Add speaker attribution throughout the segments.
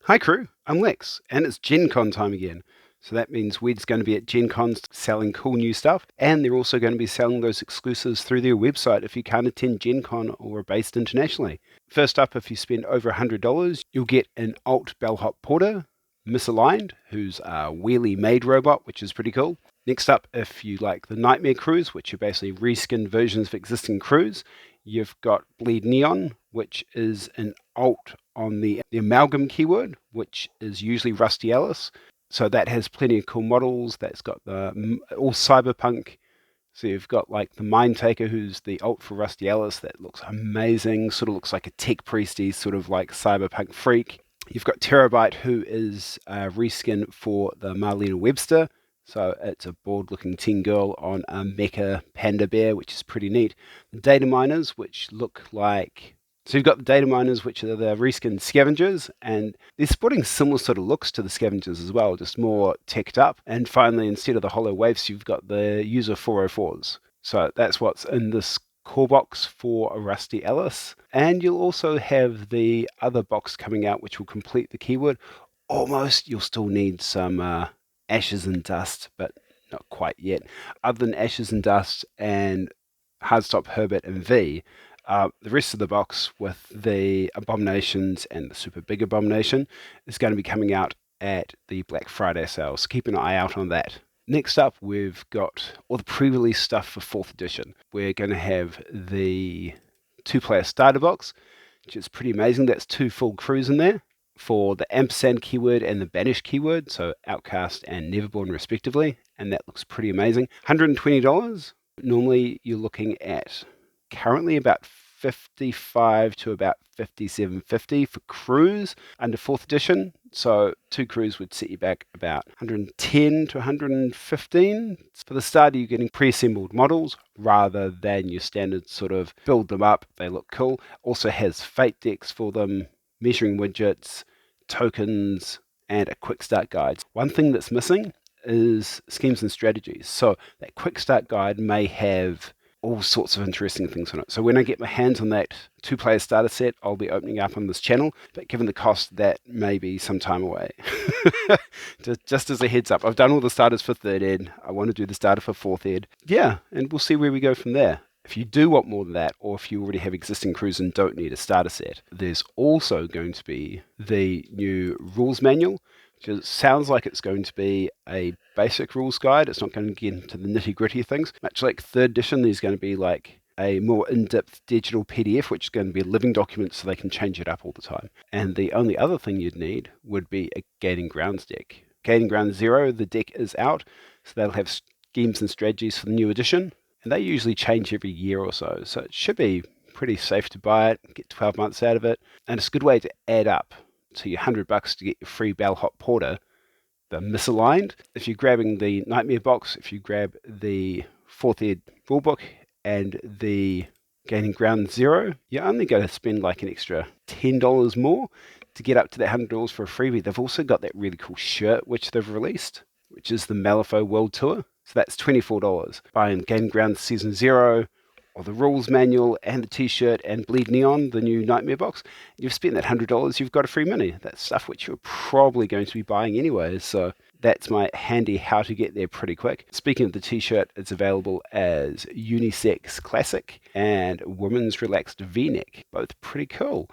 Speaker 1: Hi crew, I'm Lex, and it's Gen Con time again. So that means Wyrd's going to be at Gen Cons selling cool new stuff, and they're also going to be selling those exclusives through their website if you can't attend Gen Con or are based internationally. First up, if you spend over $100, you'll get an alt bellhop porter, Misaligned, who's a wheelie made robot, which is pretty cool. Next up, if you like the Nightmare crews, which are basically reskinned versions of existing crews, you've got Bleed Neon, which is an alt on the amalgam keyword, which is usually Rusty Alice. So that has plenty of cool models. That's got the all cyberpunk. So you've got like the Mind Taker, who's the alt for Rusty Alice. That looks amazing. Sort of looks like a tech priesty, sort of like cyberpunk freak. You've got Terabyte, who is a reskin for the Marlena Webster. So it's a bored-looking teen girl on a mecha panda bear, which is pretty neat. The data miners, which look like... So you've got the data miners, which are the reskinned scavengers, and they're sporting similar sort of looks to the scavengers as well, just more teched up. And finally, instead of the hollow waifs, you've got the user 404s. So that's what's in this core box for a Rusty Alice. And you'll also have the other box coming out, which will complete the keyword. Almost, you'll still need some ashes and dust, but not quite yet. Other than ashes and dust and Hardstop, Herbert, and V, the rest of the box with the Abominations and the Super Big Abomination is going to be coming out at the Black Friday sale, so keep an eye out on that. Next up, we've got all the pre-release stuff for 4th edition. We're going to have the 2-player starter box, which is pretty amazing. That's 2 full crews in there for the ampersand keyword and the banish keyword, so Outcast and Neverborn respectively, and that looks pretty amazing. $120. Normally you're looking at currently about $55 to about $57.50 for crews under 4th edition. So 2 crews would set you back about $110 to $115. For the starter, you're getting pre-assembled models rather than your standard sort of build them up. They look cool. Also has fate decks for them, measuring widgets, tokens, and a quick start guide. One thing that's missing is schemes and strategies. So that quick start guide may have all sorts of interesting things on it. So when I get my hands on that 2-player starter set, I'll be opening up on this channel. But given the cost, that may be some time away. Just as a heads up, I've done all the starters for 3rd ed. I want to do the starter for 4th ed. Yeah, and we'll see where we go from there. If you do want more than that, or if you already have existing crews and don't need a starter set, there's also going to be the new rules manual, which sounds like it's going to be a basic rules guide. It's not going to get into the nitty-gritty things. Much like 3rd edition, there's going to be like a more in-depth digital PDF, which is going to be a living document so they can change it up all the time. And the only other thing you'd need would be a Gaining Grounds deck. Gaining Ground 0, the deck is out, so they'll have schemes and strategies for the new edition. And they usually change every year or so. So it should be pretty safe to buy it, get 12 months out of it. And it's a good way to add up to your $100 to get your free bellhop porter, the Misaligned. If you're grabbing the Nightmare box, if you grab the 4th ed rulebook and the Gaining Ground 0, you're only going to spend like an extra $10 more to get up to that $100 for a freebie. They've also got that really cool shirt which they've released, which is the Malifaux World Tour. So that's $24. Buying Gaining Ground Season 0, or the rules manual, and the t-shirt, and Bleed Neon, the new Nightmare box. You've spent that $100, you've got a free mini. That's stuff which you're probably going to be buying anyway, so that's my handy how to get there pretty quick. Speaking of the t-shirt, it's available as unisex classic and women's relaxed v-neck. Both pretty cool.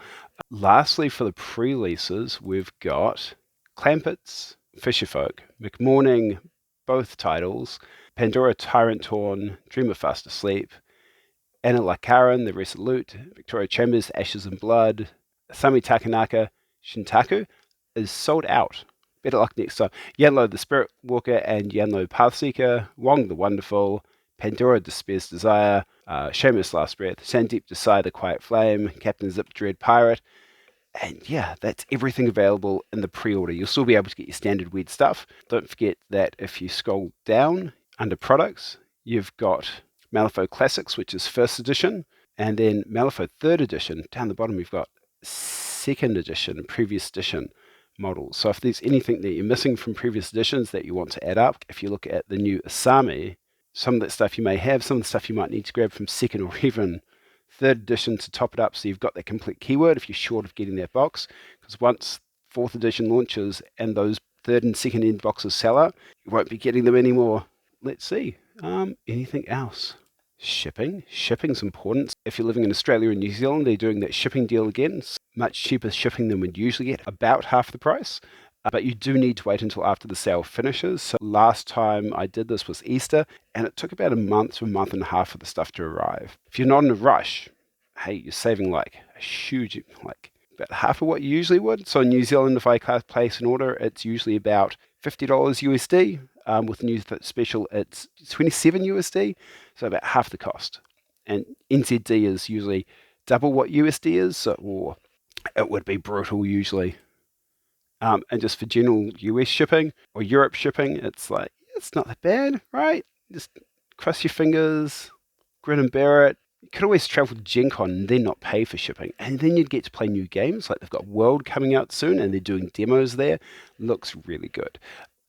Speaker 1: Lastly, for the pre-releases, we've got Clampets, Fisherfolk, McMorning, both titles, Pandora Tyrant Torn, Dreamer Fast Asleep, Anna Lakaran, The Resolute, Victoria Chambers, Ashes and Blood, Asami Takanaka, Shintaku is sold out. Better luck next time. Yanlo the Spirit Walker and Yanlo Pathseeker, Wong the Wonderful, Pandora Despair's Desire, Seamus Last Breath, Sandeep Desai the Quiet Flame, Captain Zip Dread Pirate. And yeah, that's everything available in the pre-order. You'll still be able to get your standard weird stuff. Don't forget that if you scroll down under products, you've got Malifaux Classics, which is 1st edition, and then Malifaux 3rd edition. Down the bottom, you've got 2nd edition, previous edition models. So if there's anything that you're missing from previous editions that you want to add up, if you look at the new Asami, some of that stuff you may have, some of the stuff you might need to grab from 2nd or even 3rd edition to top it up, so you've got that complete keyword if you're short of getting that box. Because once 4th edition launches and those 3rd and 2nd end boxes sell out, you won't be getting them anymore. Let's see. Anything else? Shipping's important. If you're living in Australia and New Zealand, they're doing that shipping deal again. It's much cheaper shipping than we'd usually get, about half the price. But you do need to wait until after the sale finishes. So last time I did this was Easter, and it took about a month to a month and a half for the stuff to arrive. If you're not in a rush, hey, you're saving like a huge, like about half of what you usually would. So in New Zealand, if I place an order, it's usually about $50 USD. With the new special, it's 27 USD, so about half the cost. And NZD is usually double what USD is, or it would be brutal usually. And just for general US shipping or Europe shipping, it's like, it's not that bad, right? Just cross your fingers, grin and bear it. You could always travel to Gen Con and then not pay for shipping. And then you'd get to play new games. Like they've got Wyrd coming out soon and they're doing demos there. Looks really good.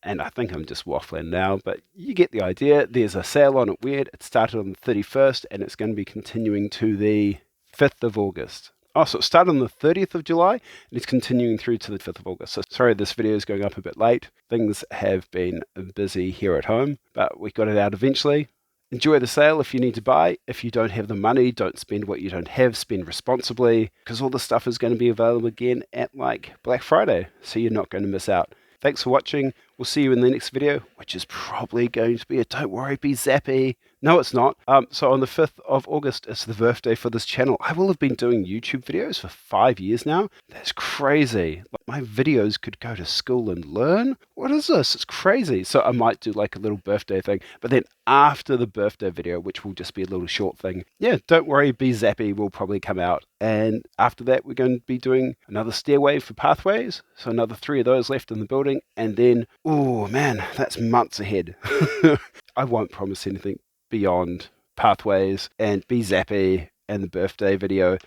Speaker 1: And I think I'm just waffling now, but you get the idea. There's a sale on at Wyrd. It started on the 31st and it's going to be continuing to the 5th of August. Oh, so it started on the 30th of July and it's continuing through to the 5th of August. So sorry, this video is going up a bit late. Things have been busy here at home, but we got it out eventually. Enjoy the sale if you need to buy. If you don't have the money, don't spend what you don't have. Spend responsibly, because all the stuff is going to be available again at like Black Friday, so you're not going to miss out. Thanks for watching. We'll see you in the next video, which is probably going to be a don't worry, be zappy. No, it's not. So on the 5th of August, it's the birthday for this channel. I will have been doing YouTube videos for 5 years now. That's crazy. My videos could go to school and learn. What is this? It's crazy. So I might do like a little birthday thing. But then after the birthday video, which will just be a little short thing, yeah, don't worry, be zappy will probably come out. And after that, we're going to be doing another stairway for pathways. So another 3 of those left in the building. And then, oh man, that's months ahead. I won't promise anything beyond pathways and be zappy and the birthday video.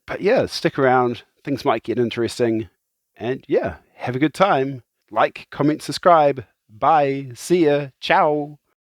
Speaker 1: But yeah, stick around. Things might get interesting. And yeah, have a good time. Like, comment, subscribe. Bye. See ya. Ciao.